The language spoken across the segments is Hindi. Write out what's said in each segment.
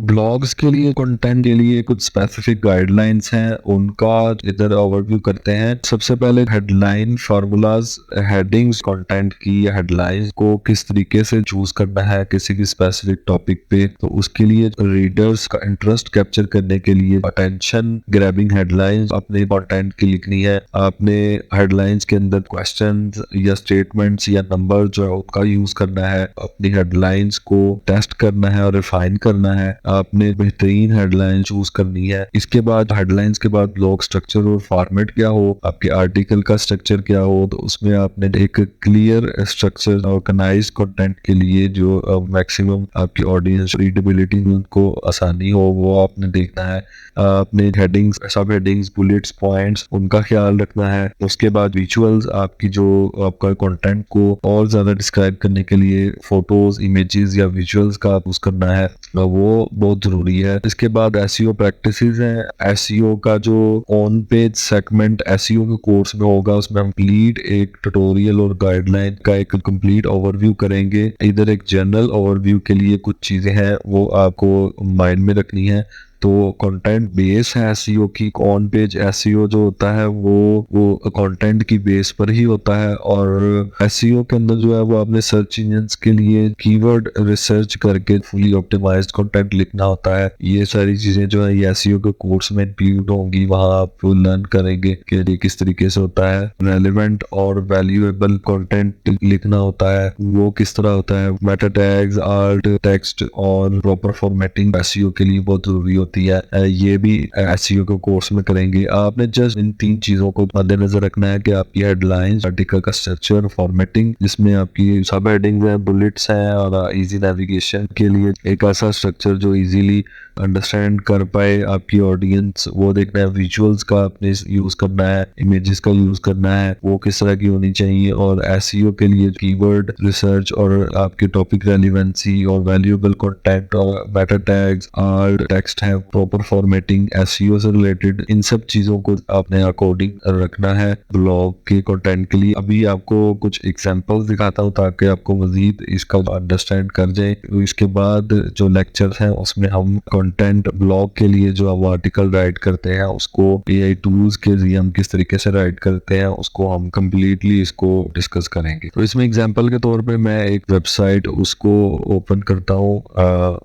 ब्लॉग्स के लिए कंटेंट के लिए कुछ स्पेसिफिक गाइडलाइंस हैं, उनका इधर ओवरव्यू करते हैं। सबसे पहले हेडलाइन फार्मूलाज, हेडिंग्स कंटेंट की या हेडलाइंस को किस तरीके से चूज करना है किसी की स्पेसिफिक टॉपिक पे, तो उसके लिए रीडर्स का इंटरेस्ट कैप्चर करने के लिए अटेंशन ग्रैबिंग हेडलाइंस अपने कंटेंट की लिखनी है। आपने हेडलाइंस के अंदर क्वेश्चंस या स्टेटमेंट्स या नंबर जो है उनका यूज करना है, अपनी हेडलाइंस को टेस्ट करना है और रिफाइन करना है। आपने बेहतरीन हेडलाइन चूज करनी है। इसके बाद हेडलाइंस के बाद ब्लॉग स्ट्रक्चर और फॉर्मेट क्या हो, आपके आर्टिकल का स्ट्रक्चर क्या हो, तो उसमें आपने एक क्लियर स्ट्रक्चर ऑर्गेनाइज कंटेंट के लिए जो मैक्सिमम आपकी ऑडियंस रीडेबिलिटी उनको आसानी हो वो आपने देखना है। आपने हेडिंग्स, सब हेडिंग्स, बुलेट्स, पॉइंट्स उनका ख्याल रखना है। उसके बाद विजुअल्स, आपकी जो आपका कंटेंट को और ज्यादा डिस्क्राइब करने के लिए फोटोज, इमेजेस या विजुअल्स का यूज करना है, वो बहुत जरूरी है। इसके बाद एसईओ प्रैक्टिसेस हैं। एसईओ का जो ऑन पेज सेगमेंट एसईओ के कोर्स में होगा, उसमें हम कंप्लीट एक ट्यूटोरियल और गाइडलाइन का एक कंप्लीट ओवरव्यू करेंगे। इधर एक जनरल ओवरव्यू के लिए कुछ चीजें हैं वो आपको माइंड में रखनी है। तो कंटेंट बेस है एसईओ की। ऑन पेज एसईओ जो होता है वो कंटेंट की बेस पर ही होता है, और एसईओ के अंदर जो है वो आपने सर्च इंजन्स के लिए कीवर्ड रिसर्च करके फुली ऑप्टिमाइज्ड कंटेंट लिखना होता है। ये सारी चीजें जो है ये एसईओ के कोर्स में इंक्लूड होंगी, वहां आप लर्न करेंगे कि ये किस तरीके से होता है। रेलेवेंट और वैल्यूएबल कंटेंट लिखना होता है, वो किस तरह होता है। मेटा टैग्स, आल्ट टेक्स्ट और प्रॉपर फॉर्मेटिंग एसईओ के लिए बहुत जरूरी होती है। ये भी एसईओ के कोर्स में करेंगे। आपने जस्ट इन 3 चीजों को मद्देनजर रखना है कि आपकी हेडलाइंस, आर्टिकल का स्ट्रक्चर, फॉर्मेटिंग, जिसमें आपकी सब हेडिंग्स हैं, बुलेट्स हैं, और इजी नेविगेशन के लिए एक ऐसा स्ट्रक्चर जो इजीली अंडरस्टैंड कर पाए आपकी ऑडियंस, वो देखना है। विजुअल्स का आपने यूज करना है, इमेजेस का यूज करना है, वो किस तरह की होनी चाहिए। और एसईओ के लिए कीवर्ड रिसर्च और आपके टॉपिक रेलिवेंसी और वैल्यूएबल कंटेंट और मेटा टैग्स, आल्ट टेक्स्ट है, प्रॉपर फॉर्मेटिंग एसईओ से रिलेटेड, इन सब चीजों को आपने अकॉर्डिंग रखना है ब्लॉग के कंटेंट के लिए। अभी आपको कुछ एग्जांपल्स दिखाता हूँ ताकि आपको मजीद इसका अंडरस्टैंड कर जाए। इसके बाद जो लेक्चर्स हैं उसमें हम कंटेंट ब्लॉग के लिए जो हम आर्टिकल राइट करते हैं उसको एआई टूल्स के जरिए हम किस तरीके से राइट करते हैं उसको हम कम्प्लीटली इसको डिस्कस करेंगे। तो इसमें एग्जांपल के तौर पे मैं एक वेबसाइट उसको ओपन करता हूँ,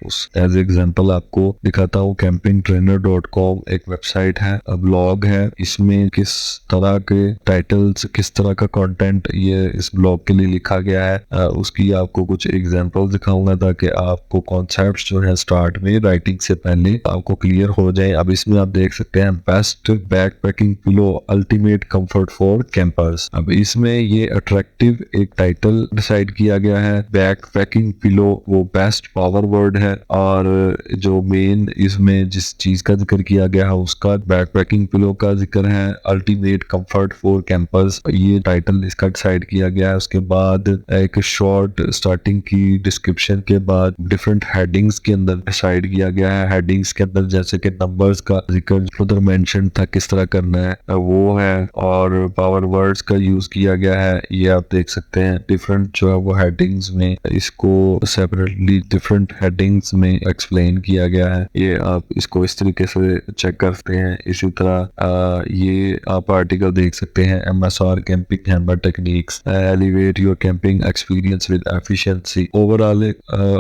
उस एज एग्जांपल आपको दिखाता हूँ। campingtrainer.com एक वेबसाइट है, ब्लॉग है। इसमें किस तरह के टाइटल्स, किस तरह का कंटेंट ये इस ब्लॉग के लिए लिखा गया है, उसकी आपको कुछ एग्जांपल दिखाऊंगा ताकि आपको कॉन्सेप्ट्स जो है स्टार्ट में राइटिंग से पहले आपको क्लियर हो जाए। अब इसमें आप देख सकते हैं best backpacking pillow, ultimate comfort for campers. अब इसमें ये अट्रैक्टिव एक टाइटल डिसाइड किया गया है। बैकपैकिंग पिलो वो बेस्ट पावर वर्ड है, और जो मेन इसमें जिस चीज का जिक्र किया गया है उसका बैकपैकिंग पिलो का जिक्र है। अल्टीमेट कंफर्ट फॉर कैंपर्स ये टाइटल इसका डिसाइड किया गया है। उसके बाद एक शॉर्ट स्टार्टिंग की डिस्क्रिप्शन के बाद डिफरेंट हेडिंग्स के अंदर डिसाइड किया गया है। हेडिंग्स के अंदर जैसे कि नंबर्स का जिक्र उधर मेंशन था किस तरह करना है वो है, और पावर वर्ड्स का यूज किया गया है। ये आप देख सकते हैं डिफरेंट जो है वो हेडिंग्स में इसको सेपरेटली डिफरेंट हेडिंग्स में एक्सप्लेन किया गया है। ये आप इसको इस तरीके से चेक करते हैं। इसी तरह ये आप आर्टिकल देख सकते हैं, MSR camping hammer techniques, elevate your camping experience with efficiency. Overall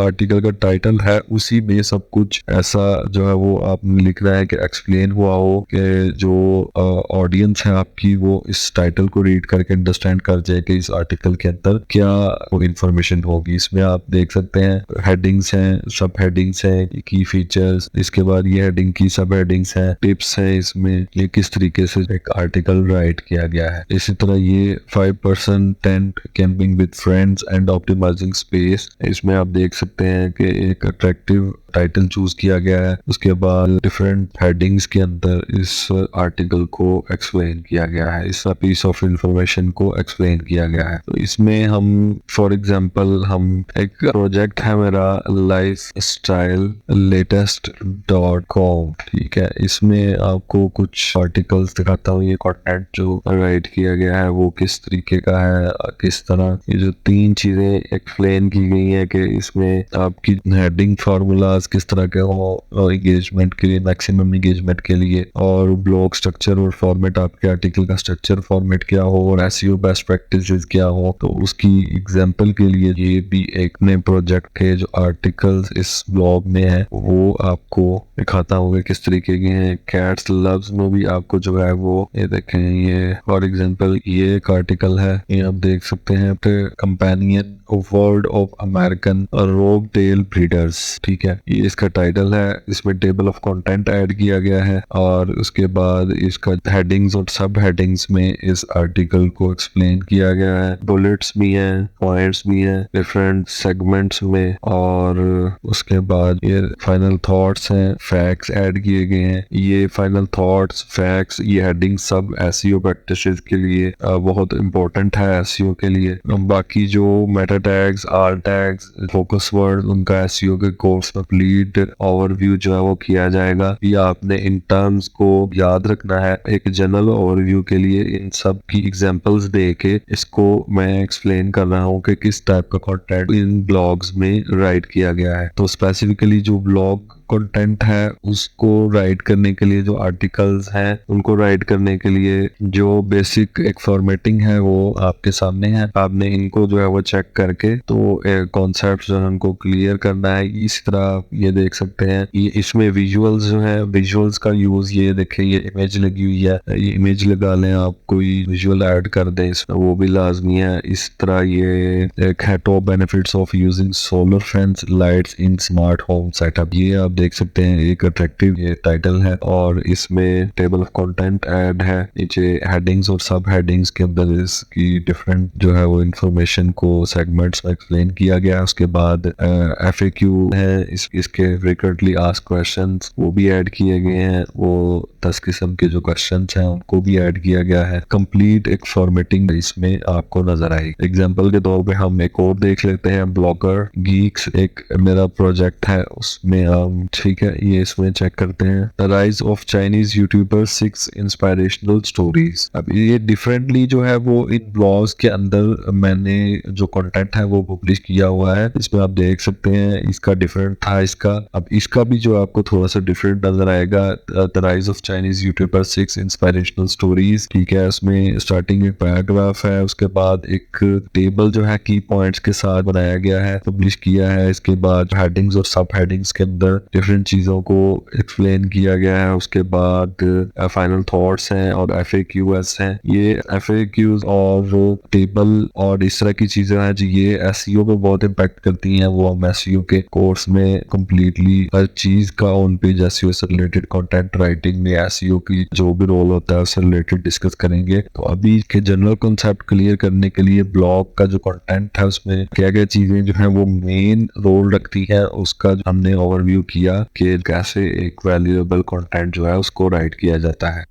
article का टाइटल है, उसी में सब कुछ ऐसा जो है वो आपने लिखना है कि एक्सप्लेन हुआ हो कि जो ऑडियंस है आपकी वो इस टाइटल को रीड करके अंडरस्टैंड कर जाए कि इस आर्टिकल के अंदर क्या वो इंफॉर्मेशन होगी। इसमें आप देख सकते हैं हेडिंग्स हैं, सब हेडिंग्स हैं, की फीचर्स, इसके बाद ये हेडिंग की सब हेडिंग्स हैं, टिप्स हैं, इसमें ये किस तरीके से एक आर्टिकल राइट किया गया है। इसी तरह ये 5% tent camping with friends and optimising space, इसमें आप देख सकते हैं कि एक अट्रैक्टिव टाइटल चूज किया गया है। उसके बाद डिफरेंट हेडिंग्स के अंदर इस आर्टिकल को एक्सप्लेन किया गया है, इस पीस ऑफ इंफॉर्मेशन को एक्सप्लेन किया गया है। तो इसमें हम फॉर एग्जांपल हम एक प्रोजेक्ट है मेरा lifestyle-latest.com, ठीक है। इसमें आपको कुछ आर्टिकल्स दिखाता हूँ। ये कंटेंट जो राइट किया गया है वो किस तरीके का है, किस तरह ये जो 3 चीजें एक्सप्लेन की गई है कि इसमें आपकी हेडिंग फार्मूलाज आर्टिकल्स किस तरह के हो एंगेजमेंट के लिए, मैक्सिमम एंगेजमेंट के लिए, और ब्लॉग स्ट्रक्चर और फॉर्मेट, आपके आर्टिकल का स्ट्रक्चर फॉर्मेट क्या हो, और एसईओ बेस्ट प्रैक्टिसेस क्या हो। तो उसकी एग्जांपल के लिए ये भी एक नए प्रोजेक्ट है जो आर्टिकल्स इस ब्लॉग में है वो आपको दिखाता हूँ किस तरीके के हैं। कैट्स लव्स में भी आपको जो है वो ये देखें, ये फॉर एग्जांपल ये एक आर्टिकल है, ये आप देख सकते हैं, कंपेनियन वर्ड ऑफ अमेरिकन रोग टेल ब्रीडर्स, ठीक है, ये इसका टाइटल है। इसमें टेबल ऑफ कंटेंट ऐड किया गया है और उसके बाद इसका हेडिंग्स और सब हेडिंग्स में इस आर्टिकल को एक्सप्लेन किया गया है। बुलेट्स भी हैं, पॉइंट्स भी हैं डिफरेंट सेगमेंट्स में, और उसके बाद ये फाइनल थॉट्स हैं, फैक्ट्स ऐड किए गए हैं। ये फाइनल थॉट्स, फैक्ट्स, ये हेडिंग सब एसईओ प्रैक्टिसेस के लिए बहुत इंपॉर्टेंट है एसईओ के लिए। बाकी जो meta tags, R tags, focus word, उनका एसईओ के कोर्स कंप्लीट ओवरव्यू जो है वो किया जाएगा। ये आपने इन टर्म्स को याद रखना है। एक जनरल ओवरव्यू के लिए इन सब की एग्जांपल्स दे के इसको मैं एक्सप्लेन कर रहा हूँ कि किस टाइप का कंटेंट इन ब्लॉग्स में राइट किया गया है। तो स्पेसिफिकली जो ब्लॉग कंटेंट है उसको राइट करने के लिए, जो आर्टिकल्स हैं उनको राइट करने के लिए जो बेसिक एक फॉर्मेटिंग है वो आपके सामने है। आपने इनको जो है वो चेक करके तो कॉन्सेप्ट जो है उनको क्लियर करना है। इसी तरह ये देख सकते हैं, ये इसमें विजुअल्स जो है, विजुअल्स का यूज, ये देखें ये इमेज लगी हुई है, ये इमेज लगा लें, आप कोई विजुअल ऐड कर दें इसमें, वो भी लाजमी है। इस तरह ये एक है top benefits of using solar fans lights in smart home setup, ये आप देख सकते हैं एक अट्रैक्टिव ये टाइटल है और इसमें टेबल ऑफ कंटेंट ऐड है। नीचे हेडिंग्स और सब हेडिंग्स के अंदर इसकी डिफरेंट जो है वो इंफॉर्मेशन को सेगमेंट्स में एक्सप्लेन किया गया। उसके बाद एफएक्यू है, इसके फ्रीक्वेंटली आस्क्ड क्वेश्चंस वो भी ऐड किए गए हैं। वो 10 किस्म के जो क्वेश्चंस हैं उनको भी ऐड किया गया है। कंप्लीट एक फॉर्मेटिंग इसमें आपको नजर आएगी। एग्जांपल के तौर पे हम एक और देख लेते हैं, ब्लॉगर गीक्स एक मेरा प्रोजेक्ट है, उसमें हम ठीक है ये इसमें चेक करते हैं। The rise of Chinese YouTuber 6 inspirational stories. अब ये डिफरेंटली जो है वो इन ब्लॉग्स के अंदर मैंने जो कंटेंट है वो पब्लिश किया हुआ है। इसमें आप देख सकते हैं इसका डिफरेंट था इसका। अब इसका भी जो आपको थोड़ा सा डिफरेंट नजर आएगा। The rise of Chinese YouTuber 6 inspirational stories, ठीक है, उसमें स्टार्टिंग एक पैराग्राफ है, उसके बाद एक टेबल जो है की पॉइंट्स के साथ बनाया गया है, पब्लिश किया है। इसके बाद हेडिंग्स और सब हेडिंग्स के अंदर डिफरेंट चीज़ों को एक्सप्लेन किया गया है। उसके बाद फाइनल थॉट्स हैं और एफएक्यूएस हैं। ये एफएक्यूज और टेबल और इस तरह की चीज़ें हैं जो ये एसईओ पे बहुत इम्पैक्ट करती हैं, वो हम एसईओ के कोर्स में कम्प्लीटली हर चीज़ का ऑन पेज एसईओ से रिलेटेड कंटेंट राइटिंग में एसईओ की जो भी रोल होता है उससे रिलेटेड डिस्कस करेंगे। तो अभी के जनरल कॉन्सेप्ट क्लियर करने के लिए ब्लॉग का जो कंटेंट है उसमें क्या क्या चीज़ें जो है वो मेन रोल रखती है उसका हमने ओवरव्यू किया कि कैसे एक वैल्यूएबल कंटेंट जो है उसको राइट किया जाता है।